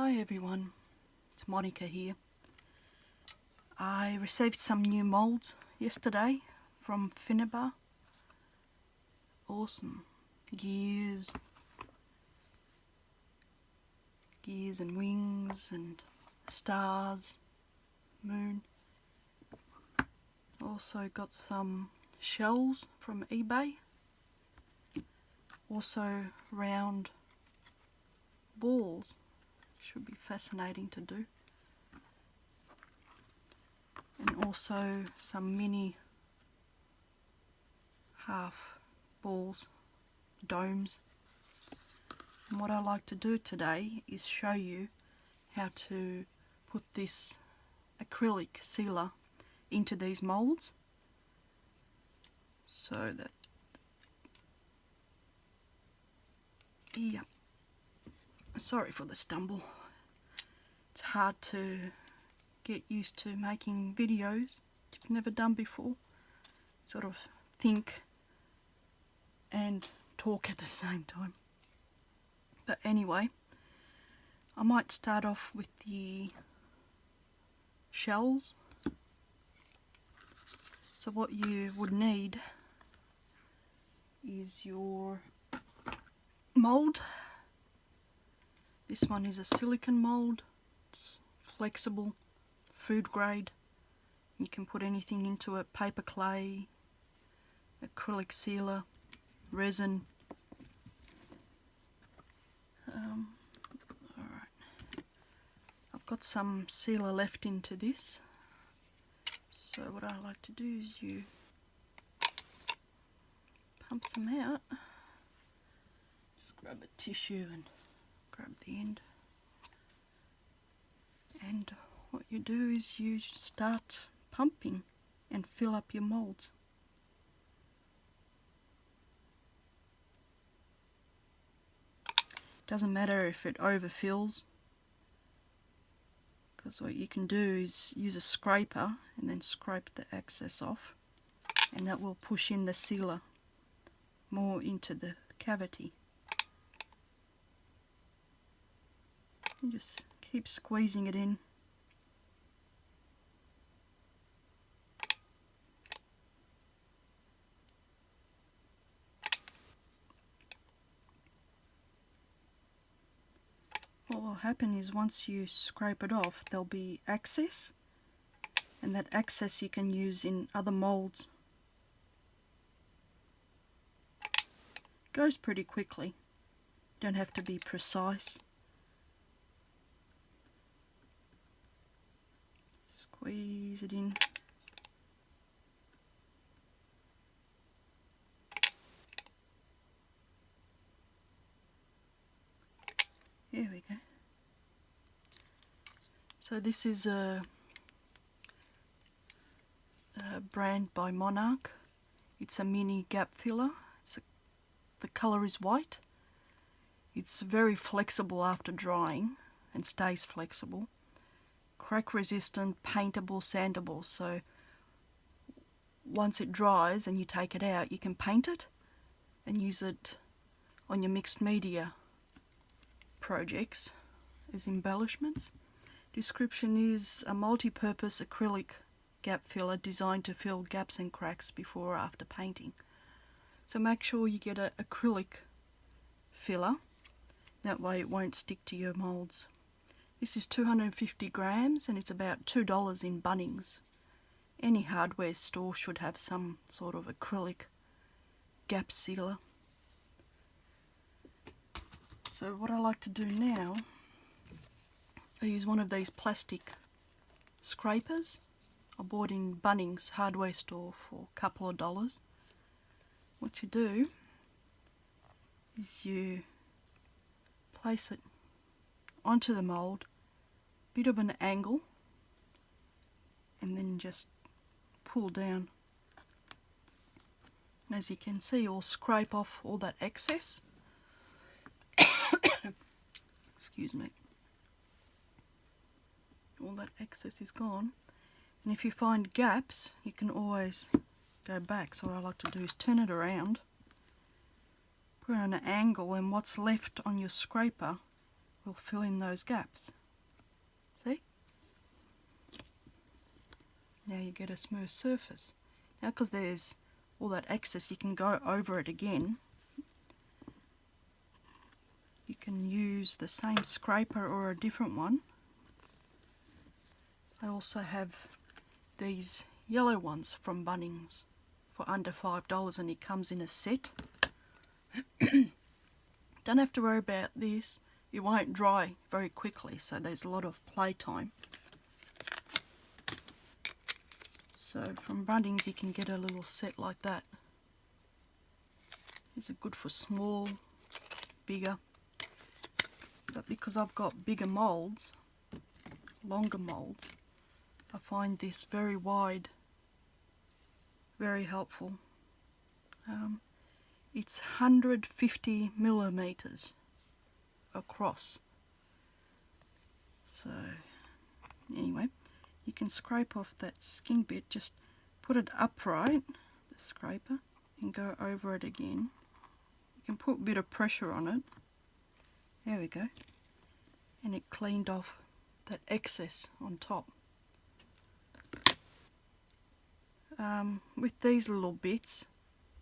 Hi everyone, it's Monica here. I received some new moulds yesterday from Finnabar. Awesome. Gears and wings and stars, moon. Also got some shells from eBay. Also round balls. Should be fascinating to do. And also some mini half balls, domes. And what I like to do today is show you how to put this acrylic sealer into these moulds so that, yeah, sorry for the stumble. It's hard to get used to making videos you've never done before. Sort of think and talk at the same time. But anyway, I might start off with the shells. So what you would need is your mould. This one is a silicone mould. It's flexible, food grade. You can put anything into it: paper clay, acrylic sealer, resin. Alright, I've got some sealer left into this. So what I like to do is you pump some out. Just grab a tissue and grab the end. And what you do is you start pumping and fill up your moulds. Doesn't matter if it overfills, because what you can do is use a scraper and then scrape the excess off, and that will push in the sealer more into the cavity. You just keep squeezing it in. What will happen is once you scrape it off, there'll be excess, and that excess you can use in other moulds. Goes pretty quickly. Don't have to be precise. Squeeze it in. There we go. So this is a brand by Monarch. It's a mini gap filler. The colour is white. It's very flexible after drying and stays flexible. Crack resistant, paintable, sandable. So once it dries and you take it out, you can paint it and use it on your mixed media projects as embellishments. Description is a multi-purpose acrylic gap filler designed to fill gaps and cracks before or after painting. So make sure you get an acrylic filler, that way it won't stick to your moulds. This is 250 grams and it's about $2 in Bunnings. Any hardware store should have some sort of acrylic gap sealer. So what I like to do now, I use one of these plastic scrapers. I bought in Bunnings hardware store for a couple of dollars. What you do is you place it onto the mould, bit of an angle, and then just pull down. And as you can see, you'll scrape off all that excess. Excuse me. All that excess is gone. And if you find gaps, you can always go back. So what I like to do is turn it around, put it on an angle, and what's left on your scraper will fill in those gaps. Now you get a smooth surface. Now because there's all that excess, you can go over it again. You can use the same scraper or a different one. I also have these yellow ones from Bunnings for under $5 and it comes in a set. Don't have to worry about this. It won't dry very quickly, so there's a lot of playtime. So from Bunnings you can get a little set like that. These are good for small, bigger. But because I've got bigger moulds, longer moulds, I find this very wide, very helpful. It's 150 millimeters across. So anyway, you can scrape off that skin bit, just put it upright, the scraper, and go over it again. You can put a bit of pressure on it. There we go. And it cleaned off that excess on top. With these little bits,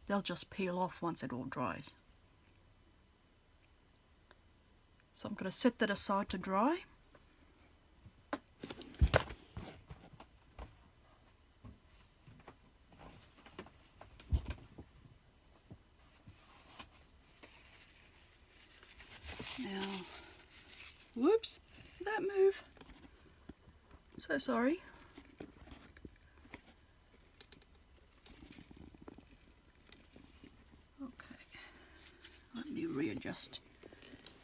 they'll just peel off once it all dries. So I'm going to set that aside to dry. Now, whoops, did that move? So sorry. Okay, let me readjust.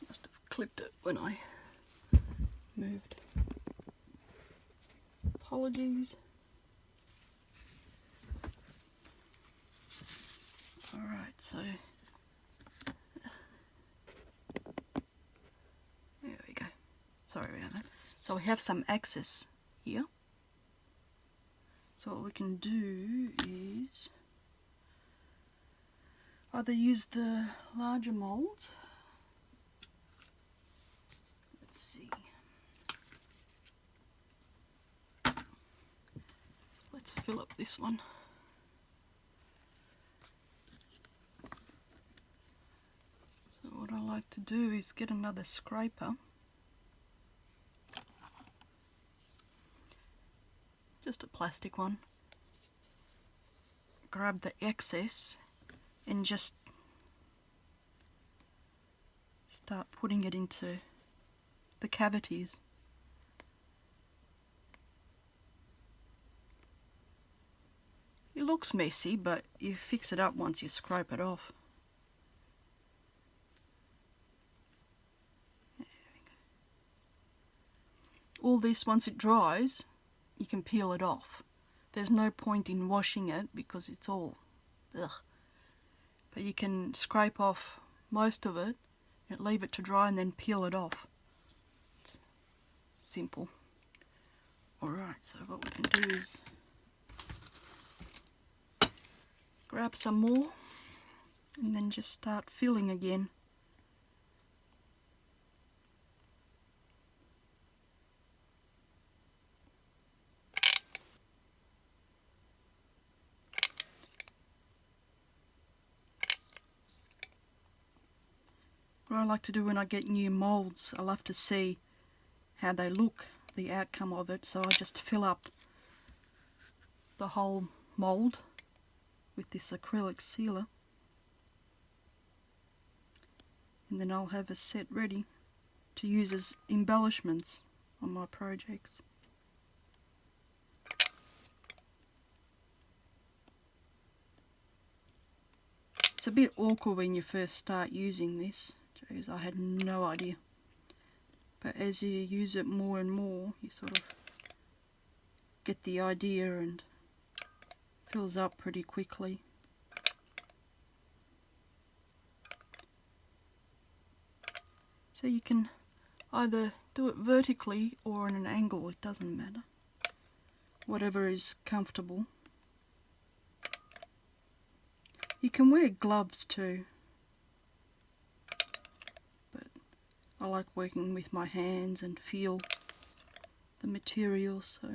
Must have clipped it when I moved. Apologies. Alright, so there we go. Sorry about that. So we have some excess here. So what we can do is either use the larger mould. Let's see. Let's fill up this one. So what I like to do is get another scraper. Just a plastic one. Grab the excess and just start putting it into the cavities. It looks messy, but you fix it up once you scrape it off. There we go. All this, once it dries, you can peel it off. There's no point in washing it because it's all ugh. But you can scrape off most of it and leave it to dry and then peel it off. It's simple. Alright, so what we can do is grab some more and then just start filling again. What I like to do when I get new moulds, I love to see how they look, the outcome of it, so I just fill up the whole mould with this acrylic sealer, and then I'll have a set ready to use as embellishments on my projects. It's a bit awkward when you first start using this. Jeez, I had no idea. But as you use it more and more, you sort of get the idea and fills up pretty quickly. So you can either do it vertically or in an angle, it doesn't matter. Whatever is comfortable. You can wear gloves too. I like working with my hands and feel the material, so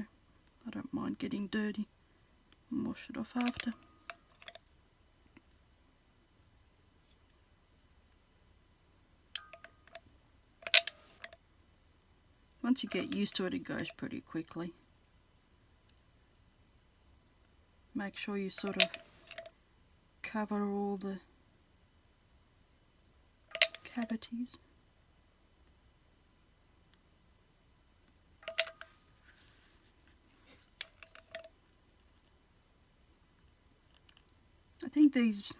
I don't mind getting dirty and wash it off after. Once you get used to it, it goes pretty quickly. Make sure you sort of cover all the cavities. I think these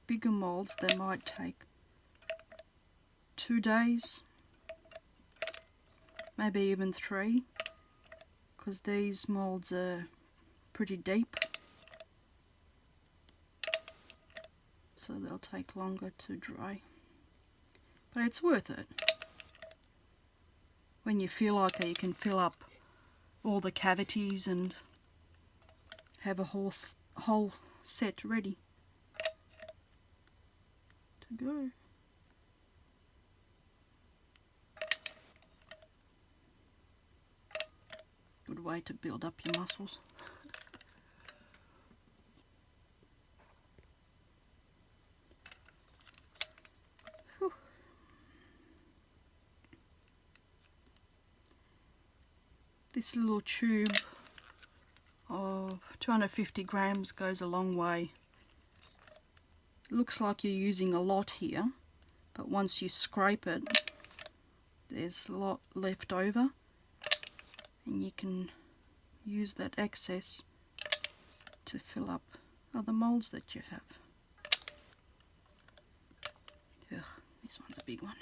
bigger moulds, they might take 2 days, maybe even 3, because these moulds are pretty deep, so they'll take longer to dry. But it's worth it. When you feel like it, you can fill up all the cavities and have a whole set ready to go. Good way to build up your muscles. Whew. This little tube of 250 grams goes a long way. It looks like you're using a lot here, but once you scrape it, there's a lot left over, and you can use that excess to fill up other moulds that you have. Ugh, this one's a big one.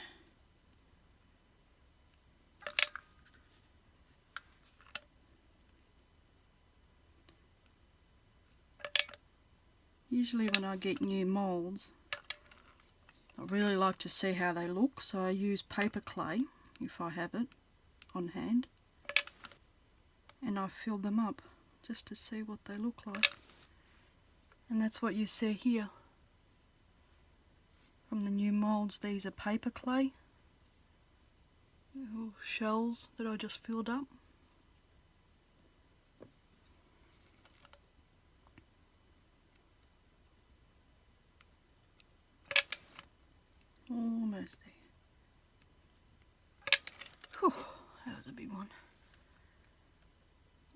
Usually when I get new moulds, I really like to see how they look, so I use paper clay if I have it on hand, and I fill them up just to see what they look like. And that's what you see here. From the new moulds, these are paper clay, little shells that I just filled up. Almost there. Whew, that was a big one.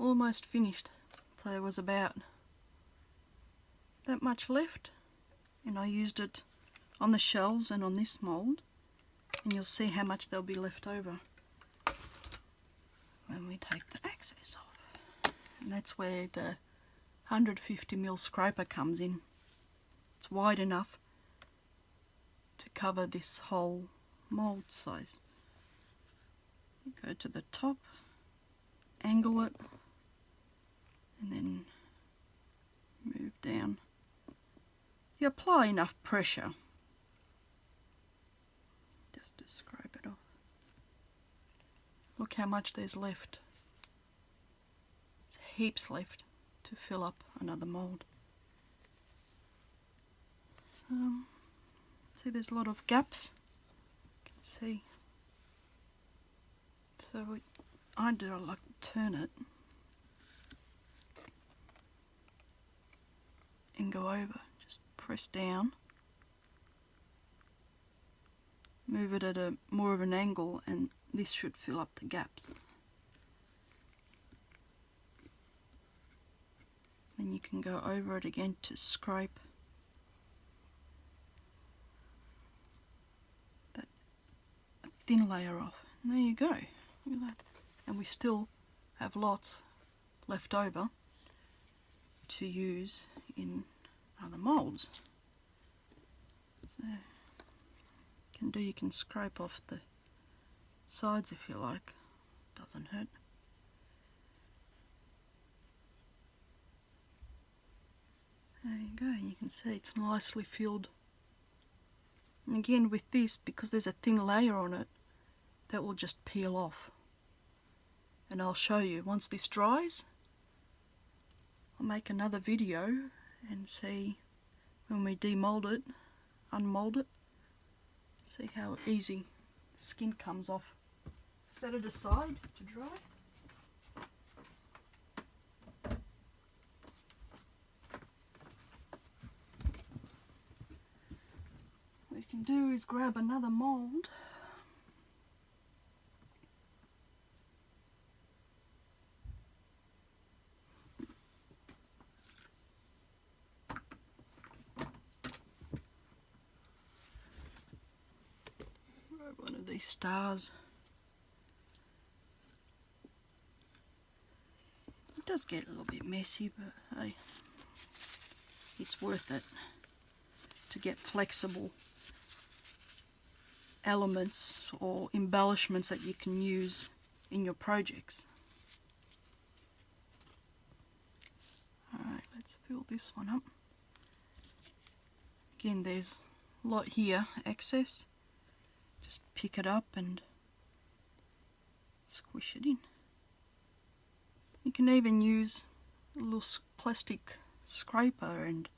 Almost finished. So there was about that much left, and I used it on the shells and on this mould, and you'll see how much there'll be left over when we take the excess off. And that's where the 150mm scraper comes in. It's wide enough to cover this whole mould size. You go to the top, angle it, and then move down. You apply enough pressure just to scrape it off. Look how much there's left. There's heaps left to fill up another mould. See, there's a lot of gaps. You can see. So what I do, I like to turn it and go over. Just press down, move it at a more of an angle, and this should fill up the gaps. Then you can go over it again to scrape that thin layer off. And there you go. Look at that. And we still have lots left over to use in other moulds. So you can scrape off the sides if you like. Doesn't hurt. There you go. You can see it's nicely filled. And again with this, because there's a thin layer on it, that will just peel off. And I'll show you once this dries. I'll make another video and see when we demold it, unmold it, see how easy the skin comes off. Set it aside to dry. you do is grab another mould. Grab one of these stars. It does get a little bit messy, but hey, it's worth it to get flexible elements or embellishments that you can use in your projects. Alright, let's fill this one up. Again, there's a lot here, excess. Just pick it up and squish it in. You can even use a little plastic scraper and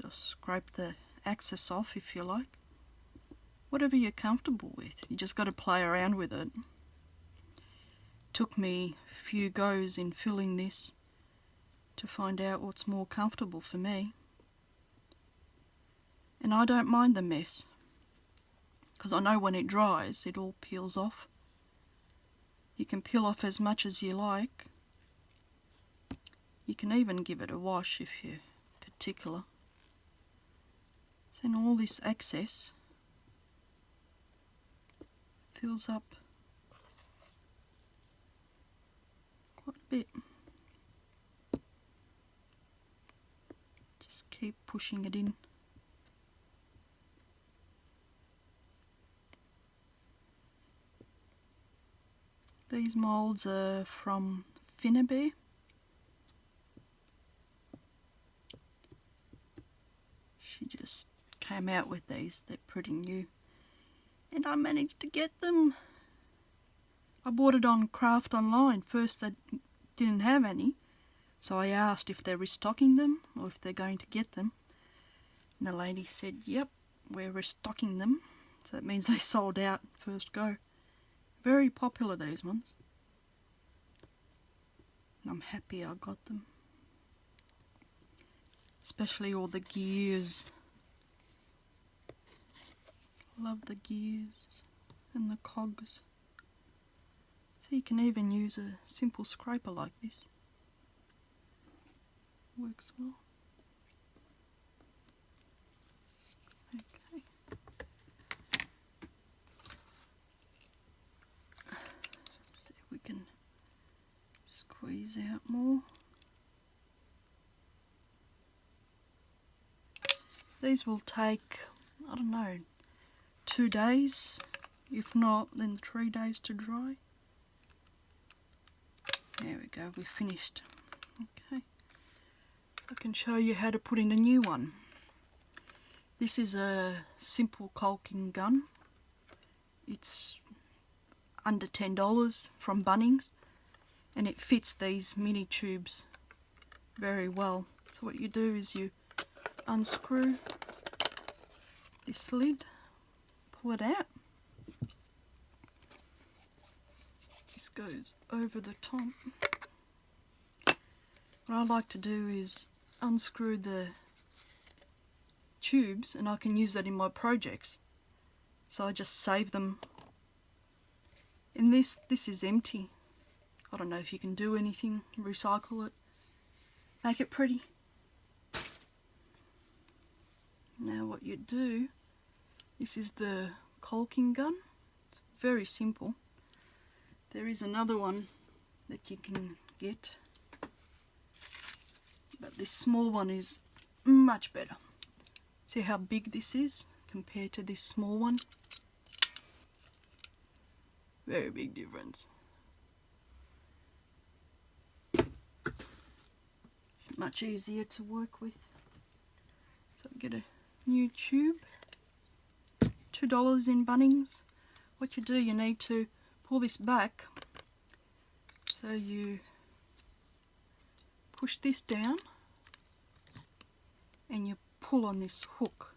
just scrape the excess off if you like. Whatever you're comfortable with, you just got to play around with it. Took me a few goes in filling this to find out what's more comfortable for me. And I don't mind the mess, because I know when it dries it all peels off. You can peel off as much as you like. You can even give it a wash if you're particular. Then all this excess fills up quite a bit. Just keep pushing it in. These moulds are from Finnaby. She just came out with these, they're pretty new. And I managed to get them. I bought it on Craft Online. First they didn't have any, so I asked if they're restocking them or if they're going to get them. And the lady said, yep, we're restocking them. So that means they sold out first go. Very popular, these ones. I'm happy I got them. Especially all the gears. Love the gears and the cogs. So you can even use a simple scraper like this. Works well. Okay. See if we can squeeze out more. These will take, I don't know, 2 days, if not then 3 days to dry. There we go, we're finished. Okay, I can show you how to put in a new one. This is a simple caulking gun. It's under $10 from Bunnings, and it fits these mini tubes very well. So what you do is you unscrew this lid, pull it out. This goes over the top. What I like to do is unscrew the tubes, and I can use that in my projects. So I just save them. And this is empty. I don't know if you can do anything, recycle it, make it pretty. Now what you do, this is the caulking gun. It's very simple. There is another one that you can get, but this small one is much better. See how big this is compared to this small one? Very big difference. It's much easier to work with. So get a new tube, $2 in Bunnings. What you do, you need to pull this back, so you push this down and you pull on this hook.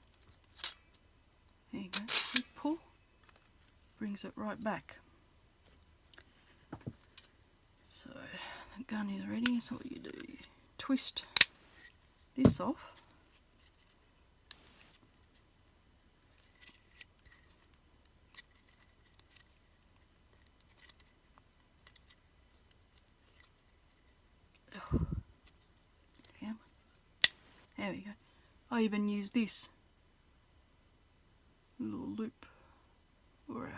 There you go, you pull, brings it right back. So the gun is ready. So what you do, you twist this off There we go. I even use this little loop. Alright.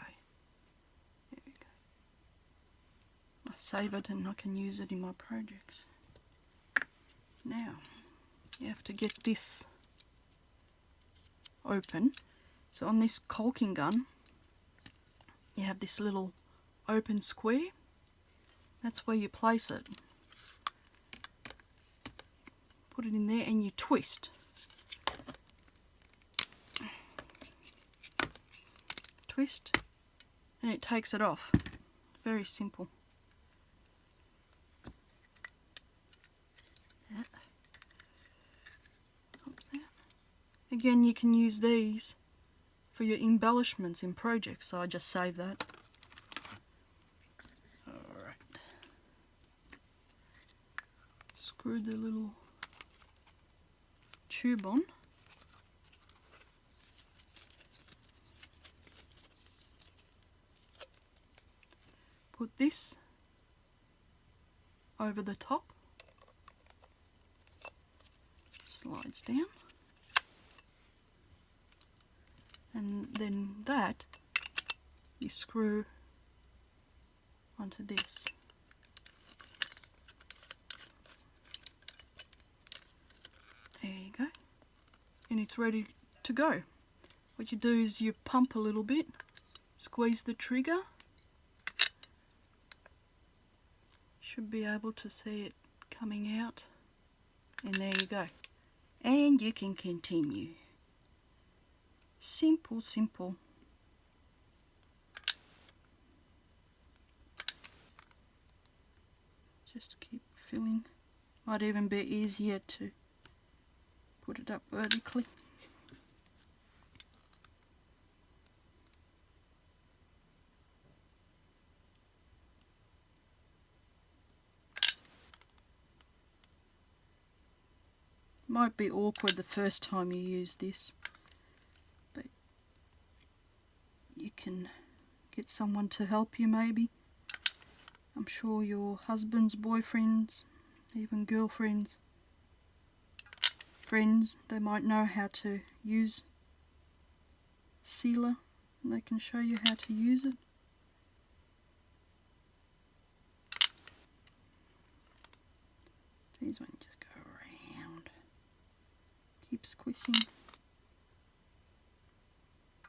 There we go. I save it and I can use it in my projects. Now, you have to get this open. So on this caulking gun, you have this little open square. That's where you place it. Put it in there and you twist. Twist, and it takes it off. Very simple. Again, you can use these for your embellishments in projects, so I just save that. Alright. Screw the little tube on. Put this over the top. Slides down. And then that you screw onto this. There you go. And it's ready to go. What you do is you pump a little bit, squeeze the trigger. Should be able to see it coming out. And there you go. And you can continue. Simple, simple. Just keep filling. Might even be easier to put it up vertically. Might be awkward the first time you use this, but you can get someone to help you maybe. I'm sure your husbands, boyfriends, even girlfriends, friends, they might know how to use sealer and they can show you how to use it. These ones just go around. Keep squishing.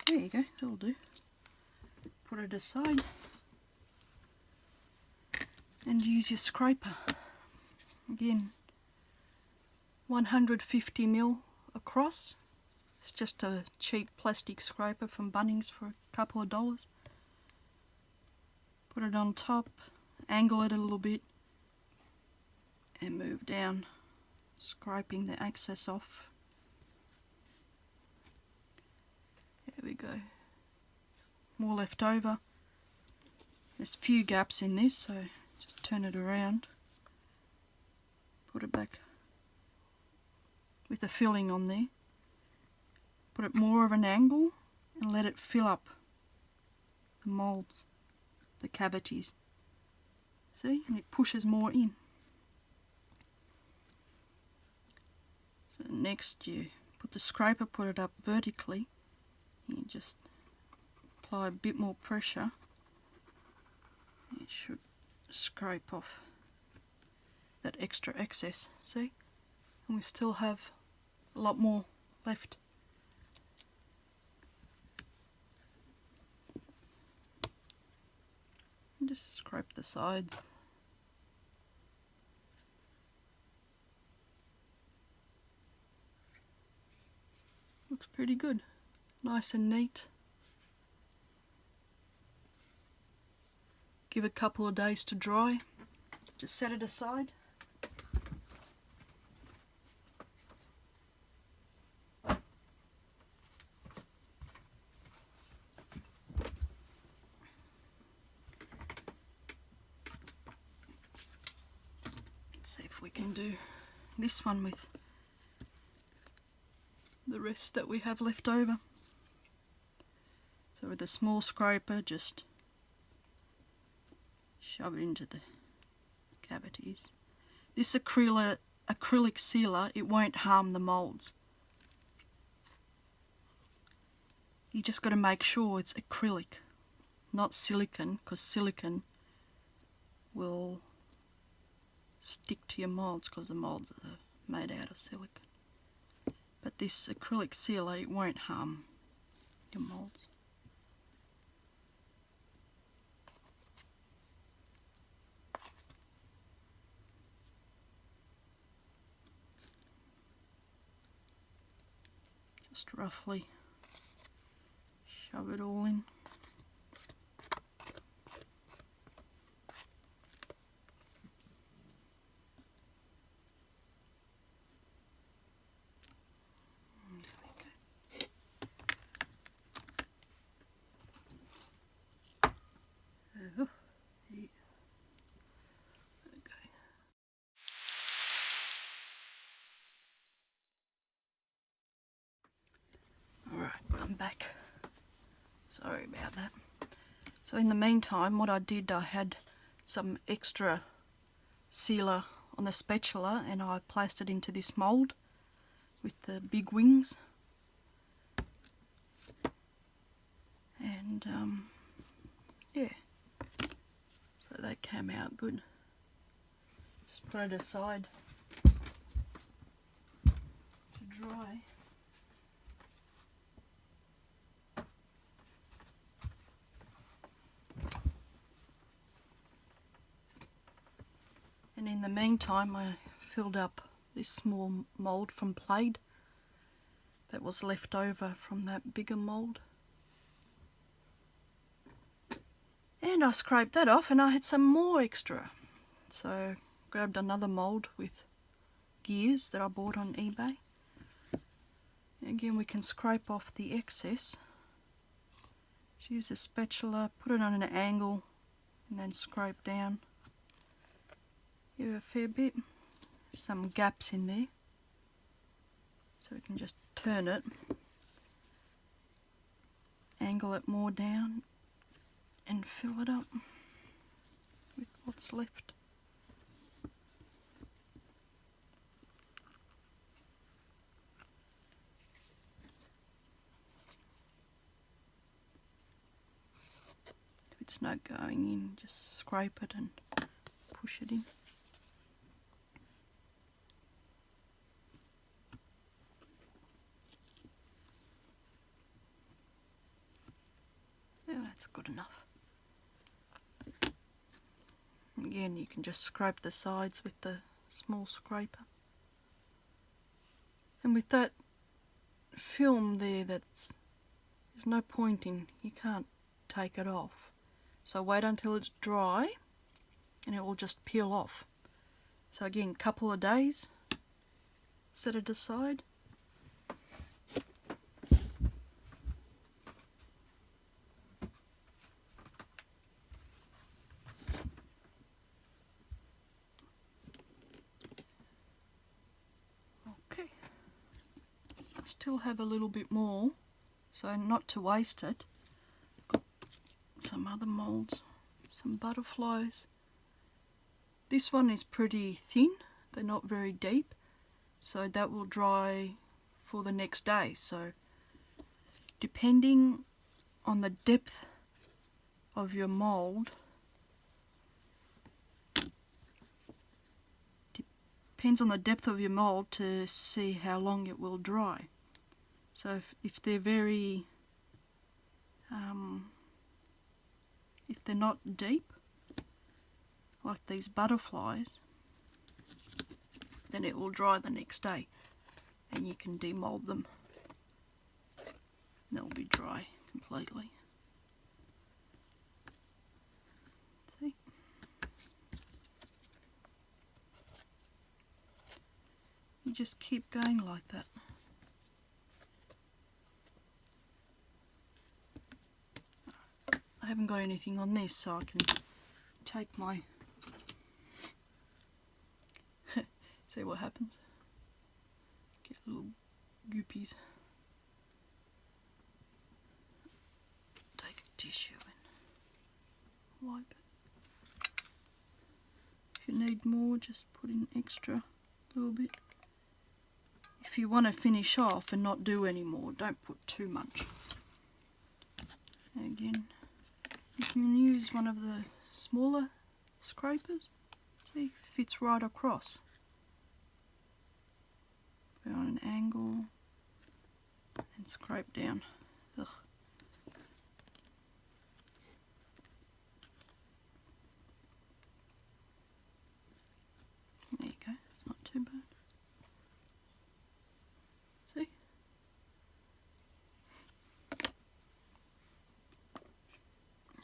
There you go, that'll do. Put it aside and use your scraper. Again, 150mm across. It's just a cheap plastic scraper from Bunnings for a couple of dollars. Put it on top, angle it a little bit and move down, scraping the excess off. There we go. More left over. There's a few gaps in this, so just turn it around. Put it back with the filling on there. Put it more of an angle and let it fill up the moulds, the cavities. See? And it pushes more in. So next you put the scraper, put it up vertically. You just apply a bit more pressure. It should scrape off that extra excess, see? And we still have a lot more left. And just scrape the sides. Looks pretty good. Nice and neat. Give it a couple of days to dry. Just set it aside. Let's see if we can do this one with the rest that we have left over. So with a small scraper, just shove it into the cavities. This acrylic acrylic sealer, it won't harm the moulds. You just got to make sure it's acrylic, not silicone, because silicone will stick to your moulds because the moulds are made out of silicone. But this acrylic sealer, it won't harm your moulds. Just roughly shove it all in. I'm back. Sorry about that. So in the meantime, what I did, I had some extra sealer on the spatula and I placed it into this mould with the big wings. And yeah, so they came out good. Just put it aside to dry. And in the meantime, I filled up this small mould from Plaid that was left over from that bigger mould. And I scraped that off and I had some more extra. So grabbed another mould with gears that I bought on eBay. Again, we can scrape off the excess. Just use a spatula, put it on an angle and then scrape down. Give it a fair bit. Some gaps in there. So we can just turn it, angle it more down and fill it up with what's left. If it's not going in, just scrape it and push it in. Yeah, that's good enough. Again, you can just scrape the sides with the small scraper. And with that film there, there's no point in, you can't take it off. So wait until it's dry and it will just peel off. So again, couple of days, set it aside. Still have a little bit more, so not to waste it. Got some other moulds, some butterflies. This one is pretty thin, they're not very deep, so that will dry for the next day. So depending on the depth of your mould, to see how long it will dry. So if they're very, if they're not deep, like these butterflies, then it will dry the next day and you can demold them. They'll be dry completely. See? You just keep going like that. I haven't got anything on this, so I can take my see what happens. Get little goopies. Take a tissue and wipe it. If you need more, just put in extra. a little bit. If you want to finish off and not do any more, don't put too much. And again, you can use one of the smaller scrapers. See, fits right across. Put it on an angle and scrape down. Ugh. There you go, it's not too bad. See?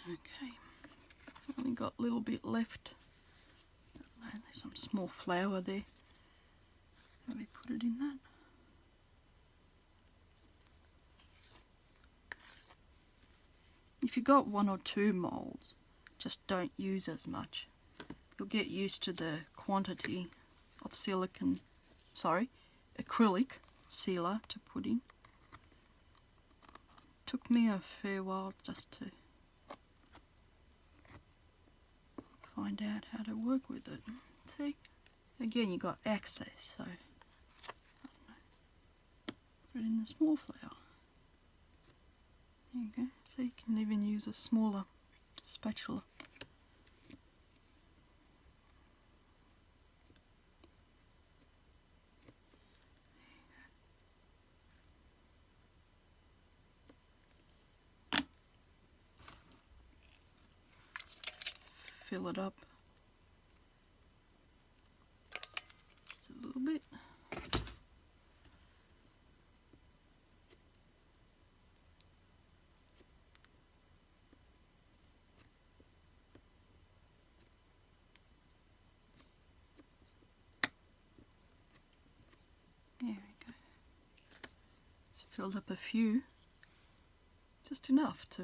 Okay, only got a little bit left. There's some small flower there. Let me put it in that. If you got one or two moulds, just don't use as much. You'll get used to the quantity of acrylic sealer to put in. Took me a fair while just to find out how to work with it. See, again you got access, so put it in the small flower. There you go. So you can even use a smaller spatula. Fill it up just a little bit. There we go. Just filled up a few, just enough to,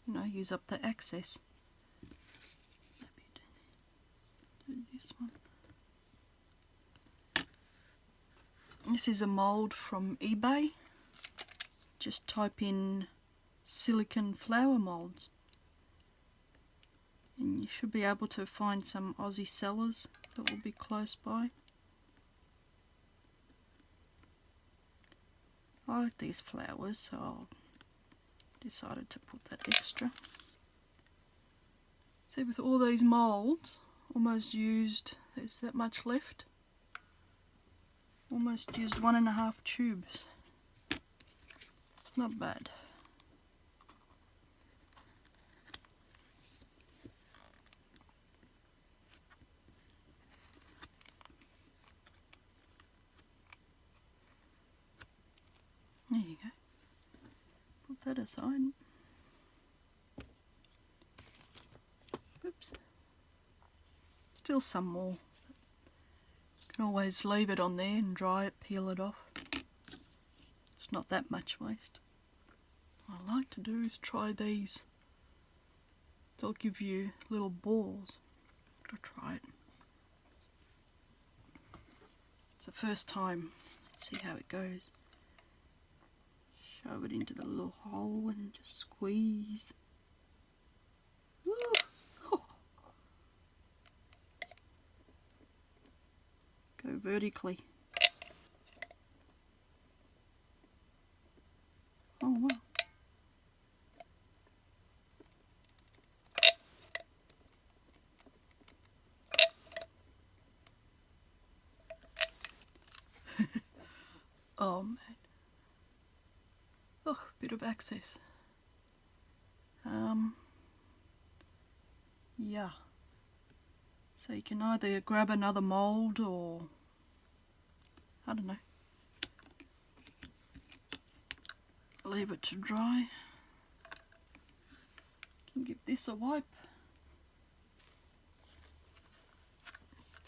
you know, use up the excess. This one. This is a mould from eBay. Just type in silicone flower moulds and you should be able to find some Aussie sellers that will be close by. I like these flowers, so I decided to put that extra. See, with all these moulds almost used, there's that much left. Almost used 1.5 tubes. Not bad. There you go. Put that aside. Oops. Still some more. Can always leave it on there and dry it, peel it off. It's not that much waste. What I like to do is try these. They'll give you little balls. Gotta try it. It's the first time. Let's see how it goes. Shove it into the little hole and just squeeze. Woo! Go vertically. Oh wow. Oh man. Oh, bit of access. Yeah. So you can either grab another mould or, I don't know, leave it to dry. You can give this a wipe.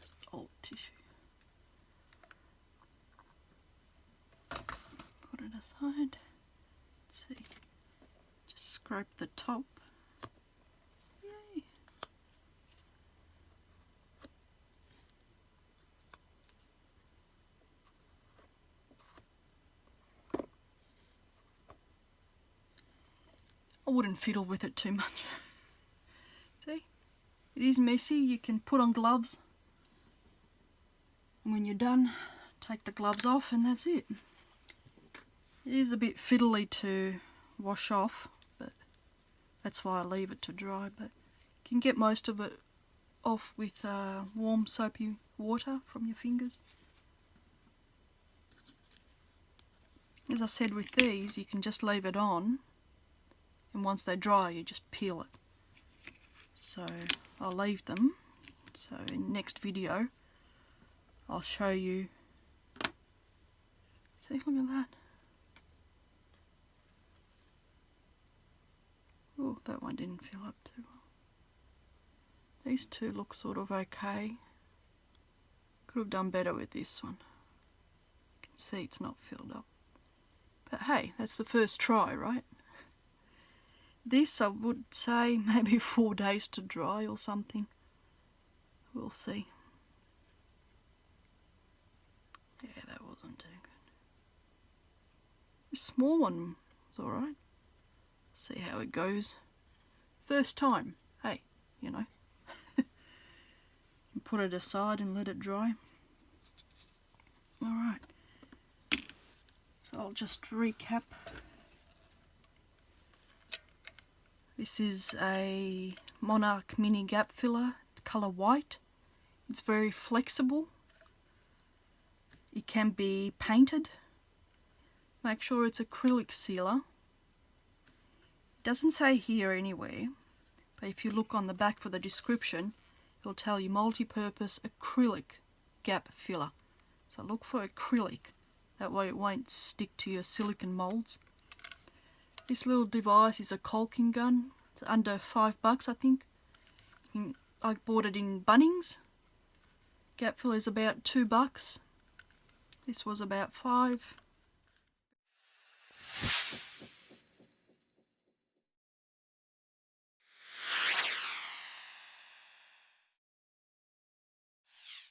Just old tissue. Put it aside. Let's see. Just scrape the top. Yay. I wouldn't fiddle with it too much. See? It is messy. You can put on gloves. And when you're done, take the gloves off and that's it. It is a bit fiddly to wash off, but that's why I leave it to dry. But you can get most of it off with warm soapy water from your fingers. As I said, with these you can just leave it on, and once they dry you just peel it. So I'll leave them. So in the next video I'll show you. See, look at that. Oh, that one didn't fill up too well. These two look sort of okay. Could have done better with this one. You can see it's not filled up. But hey, that's the first try, right? This I would say maybe 4 days to dry or something. We'll see. Yeah, that wasn't too good. The small one was alright. See how it goes. First time, hey, you know. You put it aside and let it dry. Alright. So I'll just recap. This is a Monarch Mini Gap Filler, colour white. It's very flexible. It can be painted. Make sure it's acrylic sealer. It doesn't say here anywhere, but if you look on the back for the description, it'll tell you multi-purpose acrylic gap filler. So look for acrylic. That way it won't stick to your silicone moulds. This little device is a caulking gun. It's under $5, I think. I bought it in Bunnings. Gap filler is about $2. This was about $5.